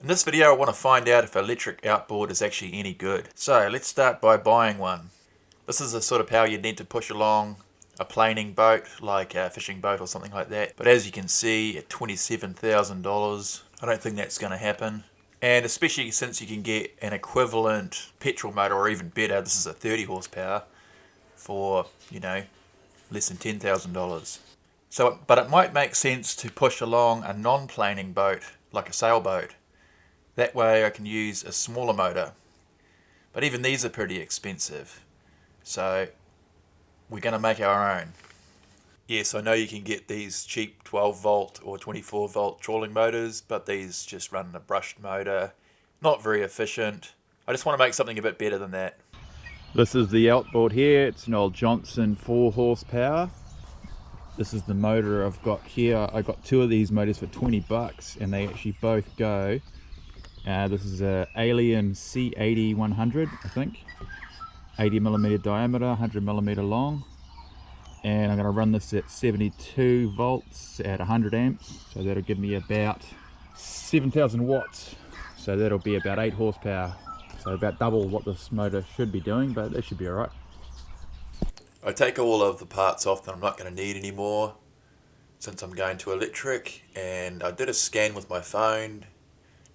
In this video I want to find out if electric outboard is actually any good. So let's start by buying one. This is the sort of power you need to push along a planing boat, like a fishing boat or something like that. But as you can see, at $27,000, I don't think that's going to happen. And especially since you can get an equivalent petrol motor, or even better, this is a 30 horsepower, for, less than $10,000. So, but it might make sense to push along a non-planing boat, like a sailboat. That way I can use a smaller motor. But even these are pretty expensive. So we're going to make our own. Yes, I know you can get these cheap 12 volt or 24 volt trawling motors, but these just run a brushed motor. Not very efficient. I just want to make something a bit better than that. This is the Outboard here. It's an old Johnson 4 horsepower. This is the motor I've got here. I got two of these motors for 20 bucks and they actually both go. This is a Alien C80-100, I think. 80mm diameter, 100mm long. And I'm going to run this at 72 volts at 100 amps. So that'll give me about 7,000 watts. So that'll be about 8 horsepower. So about double what this motor should be doing, but that should be alright. I take all of the parts off that I'm not going to need anymore since I'm going to electric, and I did a scan with my phone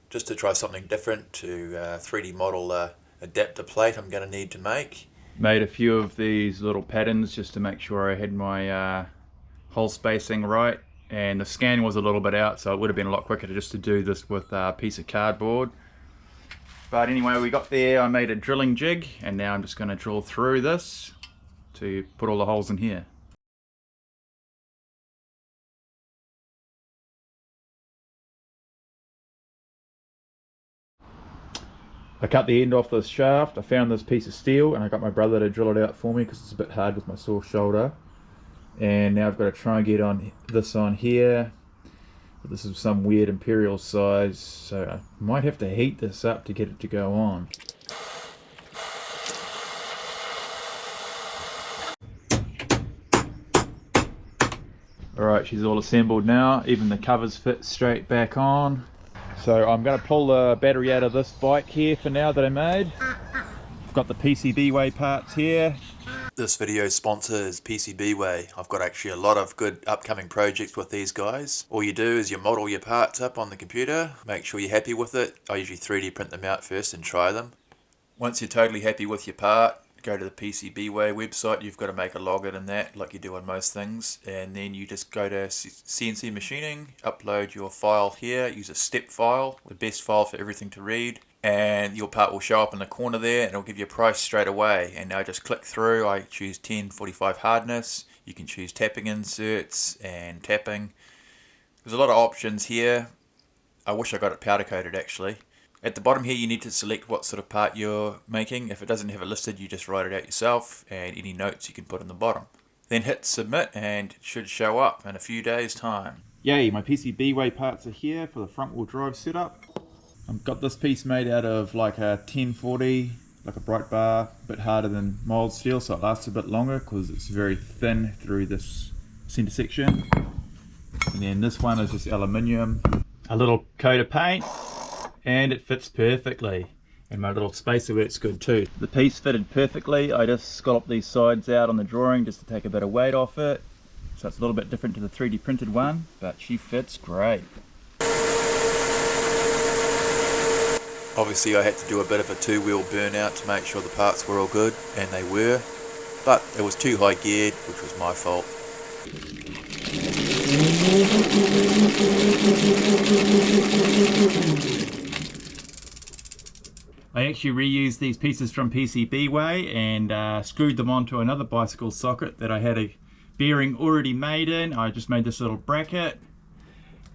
just to try something different to 3D model the adapter plate I'm going to need to make. Made a few of these little patterns just to make sure I had my hole spacing right, and the scan was a little bit out, so it would have been a lot quicker just to do this with a piece of cardboard. But anyway, we got there. I made a drilling jig, and now I'm just going to drill through this to put all the holes in here. I cut the end off this shaft. I found this piece of steel and I got my brother to drill it out for me because it's a bit hard with my sore shoulder. And now I've got to try and get this on here. But this is some weird imperial size, so I might have to heat this up to get it to go on. Alright, she's all assembled now. Even the covers fit straight back on. So I'm going to pull the battery out of this bike here for now that I made. I've got the PCBWay parts here. This video's sponsor is PCBWay. I've got actually a lot of good upcoming projects with these guys. All you do is you model your parts up on the computer, make sure you're happy with it. I usually 3D print them out first and try them. Once you're totally happy with your part, go to the PCBWay website. You've got to make a login in that like you do on most things, and then you just go to CNC machining, upload your file here, use a step file, the best file for everything to read, and your part will show up in the corner there and it'll give you a price straight away. And now just click through. I choose 1045 hardness. You can choose tapping inserts and tapping. There's a lot of options here. I wish I got it powder coated actually. At the bottom here you need to select what sort of part you're making. If it doesn't have it listed, you just write it out yourself, and any notes you can put in the bottom. Then hit submit and it should show up in a few days time. Yay, my PCBWay parts are here for the front wheel drive setup. I've got this piece made out of like a 1040, like a bright bar, a bit harder than mild steel, so it lasts a bit longer because it's very thin through this center section. And then this one is just aluminium, a little coat of paint, and it fits perfectly, and my little spacer works good too. The piece fitted perfectly. I just scalloped these sides out on the drawing just to take a bit of weight off it, so it's a little bit different to the 3D printed one, but she fits great. Obviously I had to do a bit of a two-wheel burnout to make sure the parts were all good, and they were, but it was too high geared, which was my fault. I actually reused these pieces from PCBWay and screwed them onto another bicycle socket that I had a bearing already made in. I just made this little bracket,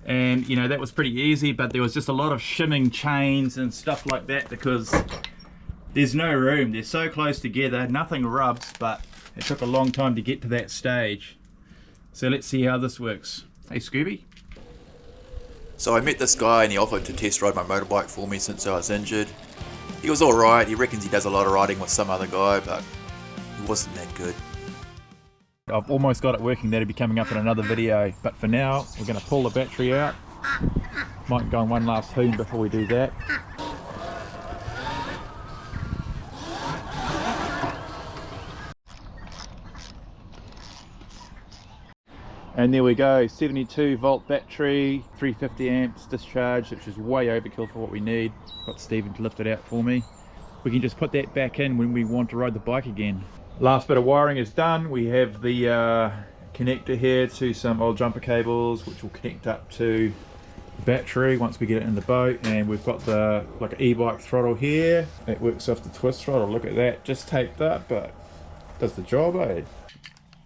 and that was pretty easy, but there was just a lot of shimming chains and stuff like that because there's no room. They're so close together, nothing rubs, but it took a long time to get to that stage. So let's see how this works. Hey Scooby. So I met this guy and he offered to test ride my motorbike for me since I was injured. He was alright. He reckons he does a lot of riding with some other guy, but he wasn't that good. I've almost got it working. That'll be coming up in another video, but for now we're going to pull the battery out Might go on one last hoon before we do that. And there we go, 72 volt battery, 350 amps discharge, which is way overkill for what we need. Got Stephen to lift it out for me. We can just put that back in when we want to ride the bike again. Last bit of wiring is done. We have the connector here to some old jumper cables, which will connect up to the battery once we get it in the boat. And we've got the like an e-bike throttle here. It works off the twist throttle. Look at that, just taped up, but does the job, eh?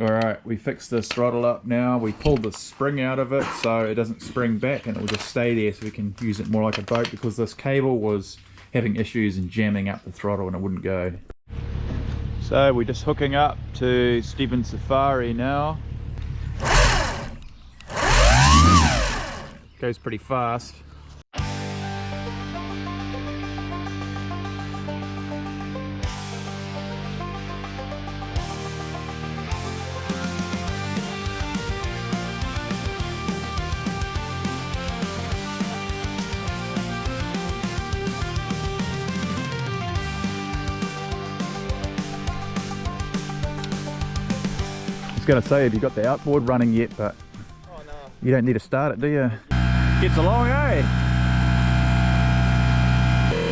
Alright, we fixed this throttle up now. We pulled the spring out of it so it doesn't spring back and it will just stay there so we can use it more like a boat, because this cable was having issues and jamming up the throttle and it wouldn't go. So we're just hooking up to Stephen's Safari now. Goes pretty fast. Going to say, have you got the outboard running yet? But oh, no. You don't need to start it, do you? Gets along, eh?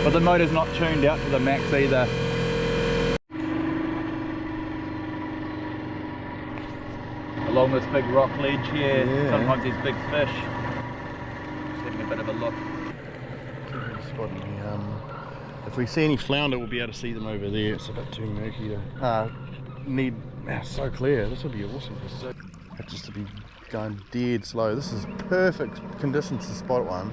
But the motor's not tuned out to the max either. Along this big rock ledge here, yeah. Sometimes there's big fish. Just having a bit of a look. If we see any flounder, we'll be able to see them over there. It's a bit too murky to so clear. This would be awesome for it just to be going dead slow. This is perfect conditions to spot one.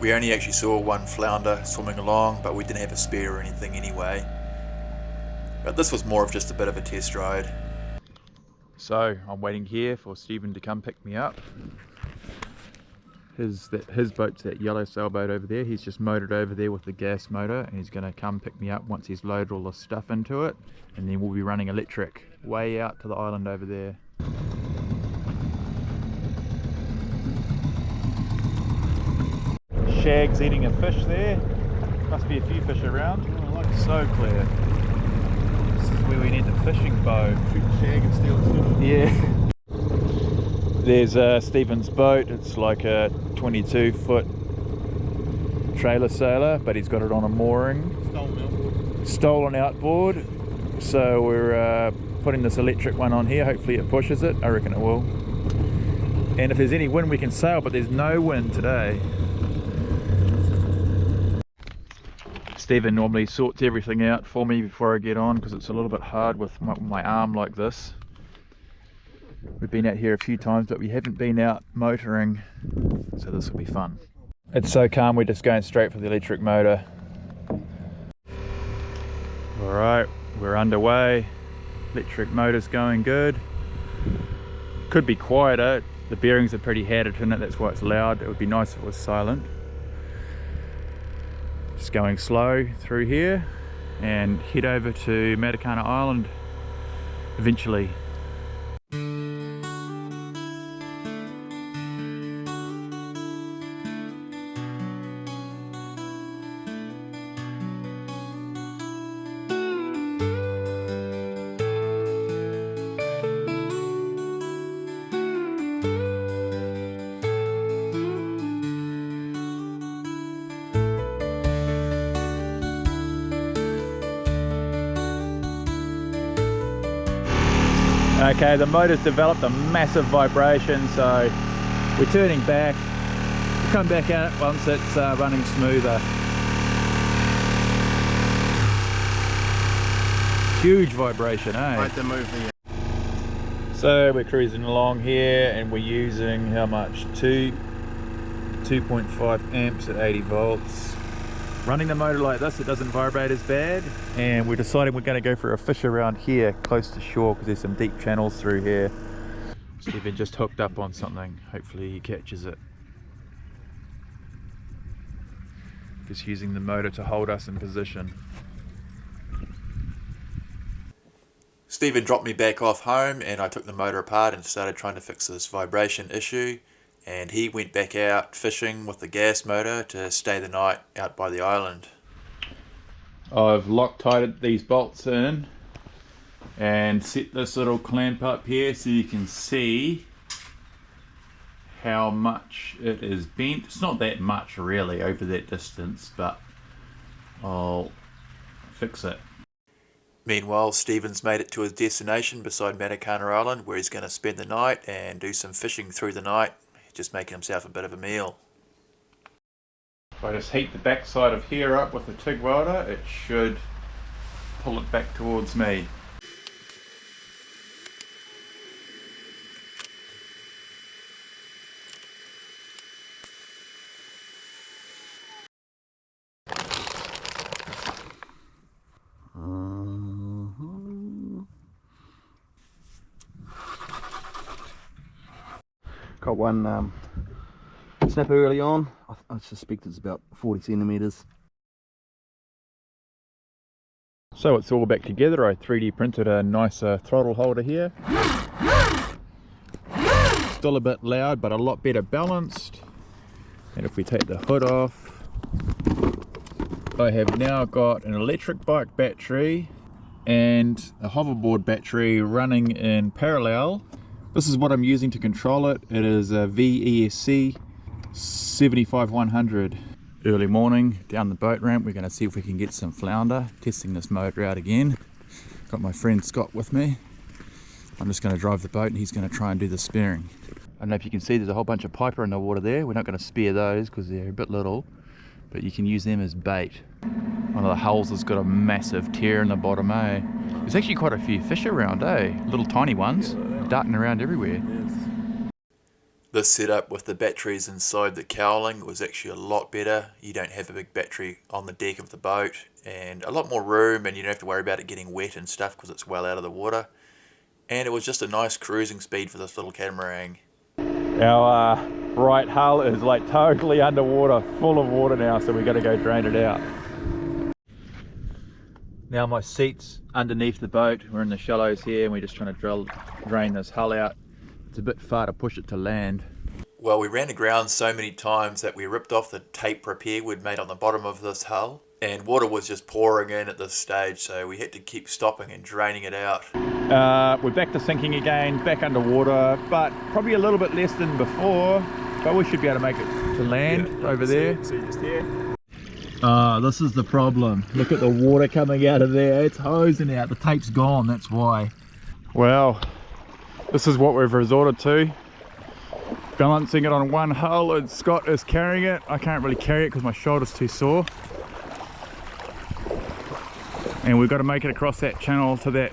We only actually saw one flounder swimming along, but we didn't have a spear or anything anyway. But this was more of just a bit of a test ride. So I'm waiting here for Stephen to come pick me up. His boat's that yellow sailboat over there. He's just motored over there with the gas motor, and he's going to come pick me up once he's loaded all the stuff into it, and then we'll be running electric way out to the island over there. Shag's eating a fish there. Must be a few fish around. Oh, look, so clear. This is where we need the fishing bow. Shoot the shag and steal the fish. Yeah. There's Stephen's boat. It's like a 22-foot trailer sailor, but he's got it on a mooring. Stolen outboard. So we're putting this electric one on here. Hopefully it pushes it. I reckon it will. And if there's any wind we can sail, but there's no wind today. Stephen normally sorts everything out for me before I get on, because it's a little bit hard with my arm like this. We've been out here a few times, but we haven't been out motoring, so this will be fun. It's so calm, we're just going straight for the electric motor. Alright, we're underway. Electric motor's going good. Could be quieter, the bearings are pretty hatted in it, that's why it's loud. It would be nice if it was silent. Just going slow through here and head over to Matakana Island eventually. Okay, the motor's developed a massive vibration, so we're turning back. We'll come back out once it's running smoother. Huge vibration, eh? Right to move the... So we're cruising along here and we're using how much? 2.5 amps at 80 volts. Running the motor like this, it doesn't vibrate as bad, and we decided we're going to go for a fish around here close to shore because there's some deep channels through here. Stephen just hooked up on something, hopefully he catches it. Just using the motor to hold us in position. Stephen dropped me back off home and I took the motor apart and started trying to fix this vibration issue, and he went back out fishing with the gas motor to stay the night out by the island. I've Loctited these bolts in and set this little clamp up here so you can see how much it is bent. It's not that much really over that distance, but I'll fix it. Meanwhile, Stephen's made it to his destination beside Matakana Island, where he's going to spend the night and do some fishing through the night, just making himself a bit of a meal. If I just heat the back side of here up with the TIG welder, it should pull it back towards me. Got one snapper early on. I suspect it's about 40 centimeters. So it's all back together. I 3D printed a nicer throttle holder here. Still a bit loud, but a lot better balanced. And if we take the hood off, I have now got an electric bike battery and a hoverboard battery running in parallel. This is what I'm using to control it. It is a VESC 75100. Early morning, down the boat ramp, we're going to see if we can get some flounder. Testing this motor out again. Got my friend Scott with me. I'm just going to drive the boat and he's going to try and do the spearing. I don't know if you can see there's a whole bunch of piper in the water there. We're not going to spear those because they're a bit little, but you can use them as bait. One of the hulls has got a massive tear in the bottom, eh? There's actually quite a few fish around, eh? Little tiny ones, darting around everywhere. This setup with the batteries inside the cowling was actually a lot better. You don't have a big battery on the deck of the boat and a lot more room, and you don't have to worry about it getting wet and stuff because it's well out of the water. And it was just a nice cruising speed for this little catamaran. Our right hull is like totally underwater, full of water now, so we got to go drain it out. Now my seat's underneath the boat. We're in the shallows here and we're just trying to drain this hull out. It's a bit far to push it to land. Well, we ran aground so many times that we ripped off the tape repair we'd made on the bottom of this hull, and water was just pouring in at this stage, so we had to keep stopping and draining it out. We're back to sinking again, back underwater, but probably a little bit less than before, but we should be able to make it to land over there. See just here. This is the problem. Look at the water coming out of there. It's hosing out. The tape's gone, that's why. Well, this is what we've resorted to. Balancing it on one hull, and Scott is carrying it. I can't really carry it because my shoulder's too sore. And we've got to make it across that channel to that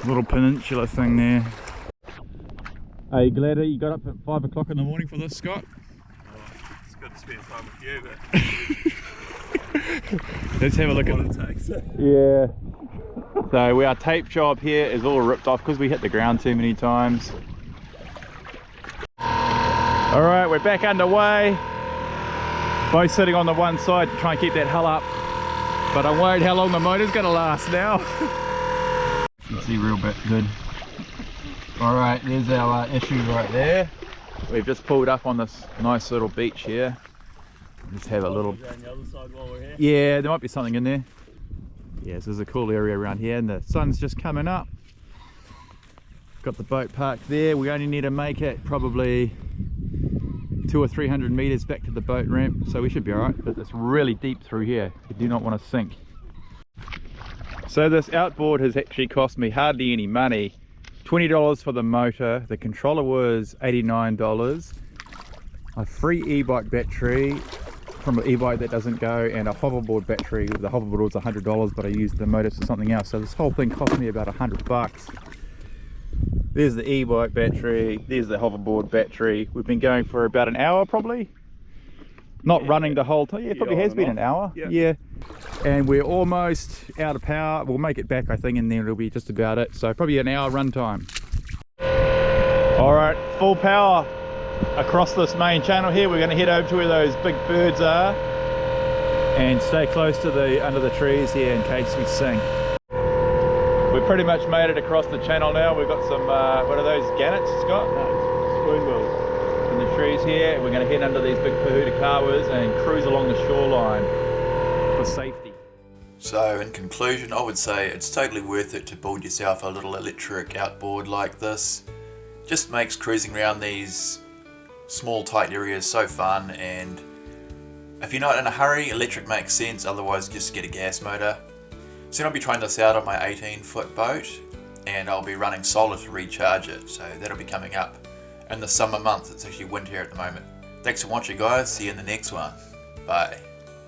little peninsula thing there. Are you glad that you got up at 5 o'clock in the morning for this, Scott? It's good to spend time with you, but Let's have a look at what it takes. Yeah. So our tape job here is all ripped off because we hit the ground too many times. Alright, we're back underway. Both sitting on the one side to try and keep that hull up. But I'm worried how long the motor's going to last now. You can see real bit good. Alright, there's our issue right there. We've just pulled up on this nice little beach here. Just have a little... Around the other side while we're here. Yeah, there might be something in there. Yes, there's a cool area around here and the sun's just coming up. Got the boat parked there. We only need to make it probably 200 or 300 meters back to the boat ramp, so we should be alright, but it's really deep through here. You do not want to sink. So this outboard has actually cost me hardly any money. $20 for the motor, the controller was $89, a free e-bike battery from an e-bike that doesn't go, and a hoverboard battery. The hoverboard was $100, but I used the motor for something else, so this whole thing cost me about $100. There's the e-bike battery, there's the hoverboard battery. We've been going for about an hour probably. Not running the whole time. Yeah, it probably has been an hour. Yeah. And we're almost out of power. We'll make it back, I think, and then it'll be just about it. So probably an hour run time. Alright, full power across this main channel here. We're going to head over to where those big birds are and stay close to the under the trees here in case we sink. We're pretty much made it across the channel now. We've got some, what are those, gannets, Scott? No, spoonbills in the trees here. We're going to head under these big pahuta kawas and cruise along the shoreline for safety. So in conclusion, I would say it's totally worth it to build yourself a little electric outboard like this. Just makes cruising around these small tight areas so fun, and if you're not in a hurry, electric makes sense, otherwise just get a gas motor. Soon I'll be trying this out on my 18-foot boat, and I'll be running solar to recharge it, so that'll be coming up in the summer months. It's actually winter here at the moment. Thanks for watching guys, see you in the next one. Bye.